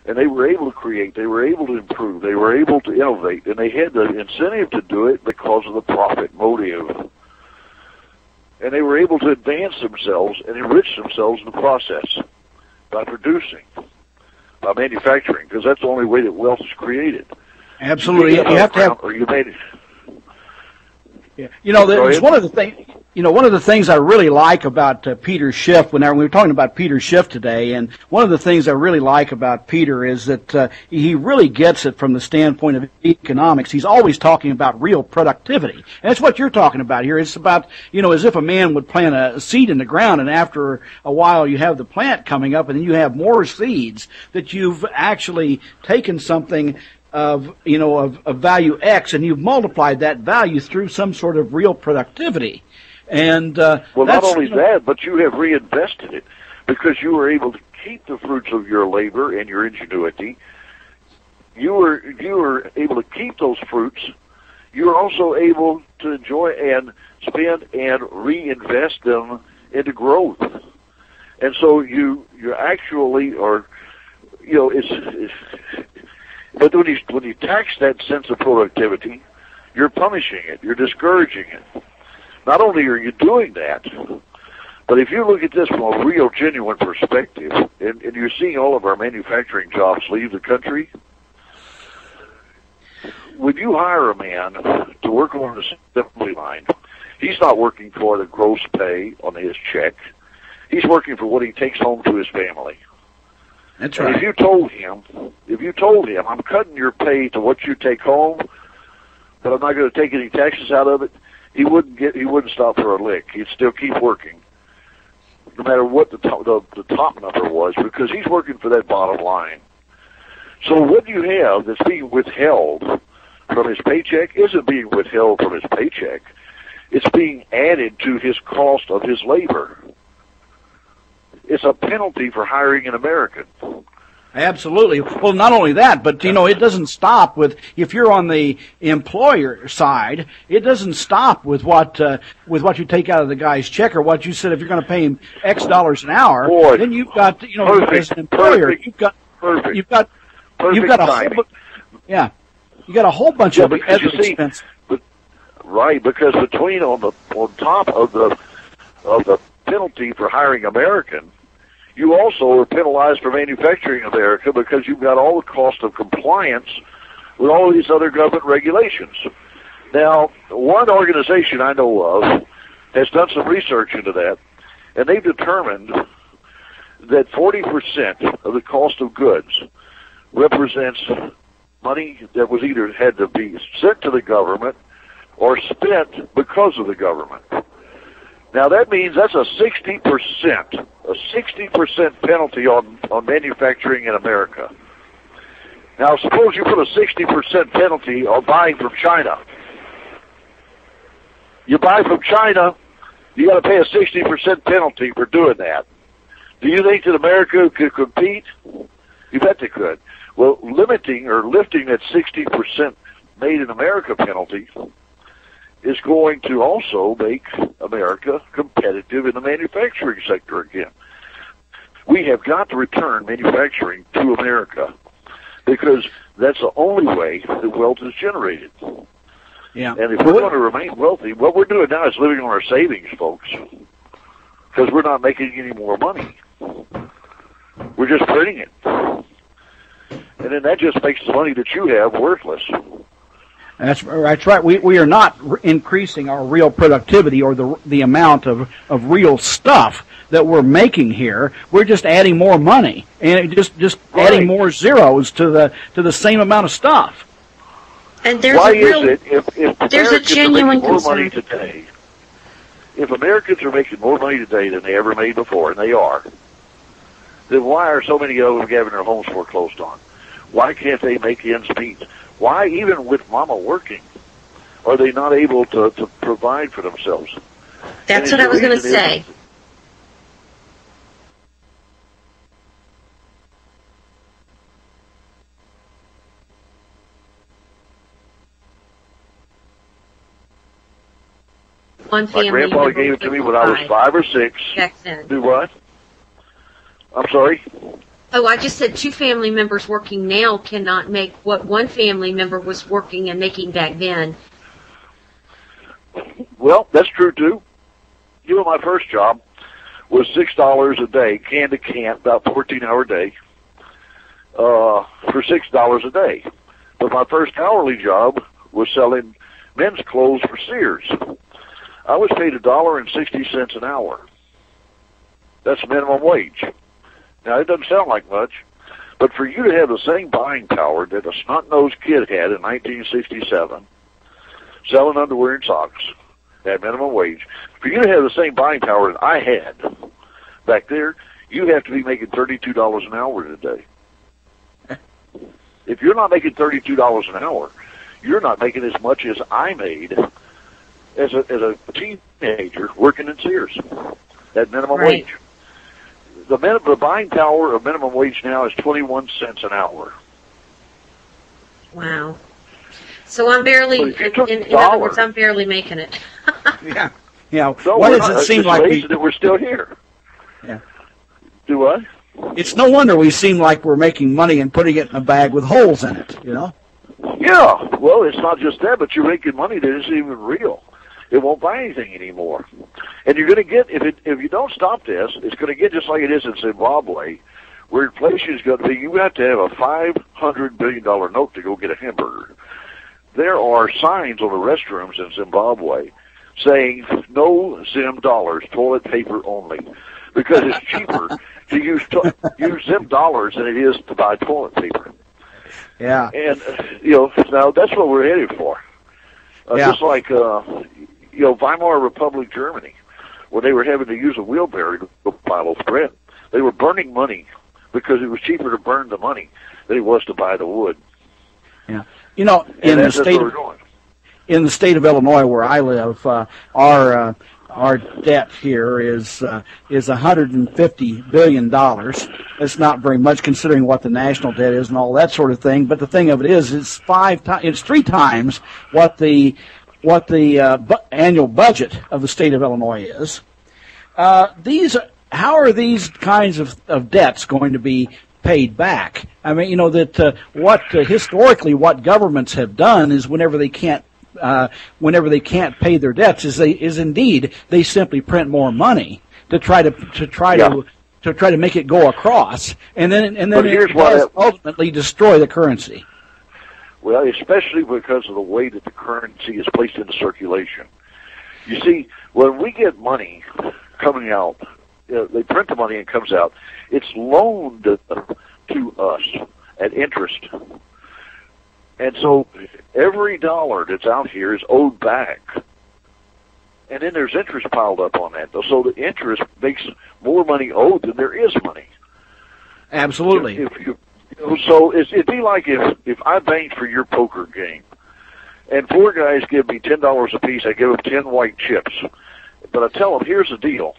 And they were able to create, they were able to improve, they were able to innovate, and they had the incentive to do it because of the profit motive. And they were able to advance themselves and enrich themselves in the process by producing, by manufacturing, because that's the only way that wealth is created. Absolutely. You have to have... Or you made it. Yeah. There's one of the things. One of the things I really like about Peter Schiff, we were talking about Peter Schiff today, and one of the things I really like about Peter is that he really gets it from the standpoint of economics. He's always talking about real productivity. And that's what you're talking about here. It's about, as if a man would plant a seed in the ground, and after a while you have the plant coming up, and then you have more seeds that you've actually taken something of value X, and you've multiplied that value through some sort of real productivity. And not only that, but you have reinvested it because you were able to keep the fruits of your labor and your ingenuity. You were able to keep those fruits. You were also able to enjoy and spend and reinvest them into growth. And so you actually are, but when you tax that sense of productivity, you're punishing it. You're discouraging it. Not only are you doing that, but if you look at this from a real, genuine perspective, and you're seeing all of our manufacturing jobs leave the country, when you hire a man to work on the assembly line, he's not working for the gross pay on his check. He's working for what he takes home to his family. That's right. And if you told him, I'm cutting your pay to what you take home, but I'm not going to take any taxes out of it, he wouldn't stop for a lick. He'd still keep working, no matter what the top number was, because he's working for that bottom line. So what you have that's being withheld from his paycheck isn't being withheld from his paycheck. It's being added to his cost of his labor. It's a penalty for hiring an American. Absolutely. Well, not only that, but it doesn't stop with, if you're on the employer side, it doesn't stop with what you take out of the guy's check or what you said. If you're going to pay him X dollars an hour, boy, then you've got, as an employer, you've got a whole, you got a whole bunch of other expenses. Right, because on top of the penalty for hiring American, you also are penalized for manufacturing America because you've got all the cost of compliance with all these other government regulations. Now, one organization I know of has done some research into that, and they've determined that 40% of the cost of goods represents money that was either had to be sent to the government or spent because of the government. Now that means that's a 60% penalty on manufacturing in America. Now suppose you put a 60% penalty on buying from China. You buy from China, you got to pay a 60% penalty for doing that. Do you think that America could compete? You bet they could. Well, limiting or lifting that 60% made in America penalty is going to also make America competitive in the manufacturing sector again. We have got to return manufacturing to America because that's the only way that wealth is generated. Yeah. And if we're going to remain wealthy, what we're doing now is living on our savings, folks, because we're not making any more money. We're just printing it. And then that just makes the money that you have worthless. That's right. We are not increasing our real productivity or the amount of real stuff that we're making here. We're just adding more money and just right. Adding more zeros to the same amount of stuff. And there's why a real, is it if there's a genuine more concern. money today? If Americans are making more money today than they ever made before, and they are, then why are so many of them having their homes foreclosed on? Why can't they make ends meet? Why, even with mama working, are they not able to provide for themselves? That's what I was going to say. One family. My grandfather gave it to me when I was 5 or 6. Jackson. Do what? I'm sorry? Oh, I just said 2 family members working now cannot make what 1 family member was working and making back then. Well, that's true too. You know, my first job was $6 a day, can to can, about 14-hour day, for $6 a day. But my first hourly job was selling men's clothes for Sears. I was paid $1.60 an hour. That's minimum wage. Now, it doesn't sound like much, but for you to have the same buying power that a snot-nosed kid had in 1967, selling underwear and socks at minimum wage, for you to have the same buying power that I had back there, you have to be making $32 an hour today. If you're not making $32 an hour, you're not making as much as I made as a teenager working in Sears at minimum wage. The buying power of minimum wage now is 21 cents an hour. Wow. So I'm barely, in other words, I'm barely making it. Yeah. Yeah. So why does it seem like we're still here? Yeah. Do what? It's no wonder we seem like we're making money and putting it in a bag with holes in it, you know? Yeah. Well, it's not just that, but you're making money that isn't even real. It won't buy anything anymore. And you're going to get, if you don't stop this, it's going to get just like it is in Zimbabwe, where inflation is going to be, you have to have a $500 billion note to go get a hamburger. There are signs on the restrooms in Zimbabwe saying, no Zim dollars, toilet paper only, because it's cheaper to use Zim dollars than it is to buy toilet paper. Yeah. And, now that's what we're headed for. Just like, Weimar Republic, Germany, when they were having to use a wheelbarrow to buy loaf of bread, they were burning money because it was cheaper to burn the money than it was to buy the wood. Yeah. You know, in the state of Illinois, where I live, our debt here is $150 billion. It's not very much considering what the national debt is and all that sort of thing. But the thing of it is, it's 3 times what the annual budget of the state of Illinois is. How are these kinds of debts going to be paid back? I mean, historically what governments have done is whenever they can't pay their debts, indeed they simply print more money to try to make it go across, and then it does ultimately destroy the currency. Well, especially because of the way that the currency is placed into circulation. You see, when we get money coming out, they print the money and it comes out, it's loaned to us at interest. And so every dollar that's out here is owed back. And then there's interest piled up on that. So the interest makes more money owed than there is money. Absolutely. So it'd be like if I banked for your poker game, and 4 guys give me $10 apiece, I give them 10 white chips. But I tell them, here's the deal.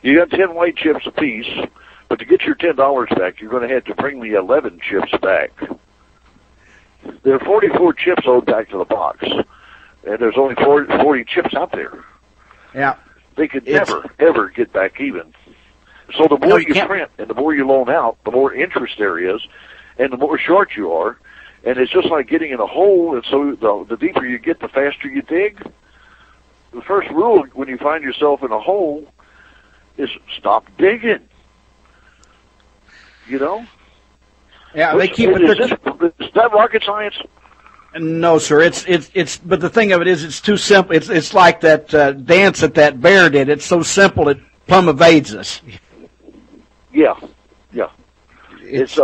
You got 10 white chips apiece, but to get your $10 back, you're going to have to bring me 11 chips back. There are 44 chips owed back to the box, and there's only 40 chips out there. Yeah. They could never, ever get back even. So the more you print and the more you loan out, the more interest there is, and the more short you are. And it's just like getting in a hole, and so the deeper you get, the faster you dig. The first rule when you find yourself in a hole is stop digging. You know? Yeah, they keep it. Is that rocket science? No, sir. It's. But the thing of it is, it's too simple. It's like that dance that bear did. It's so simple it plumb evades us. Yeah. It's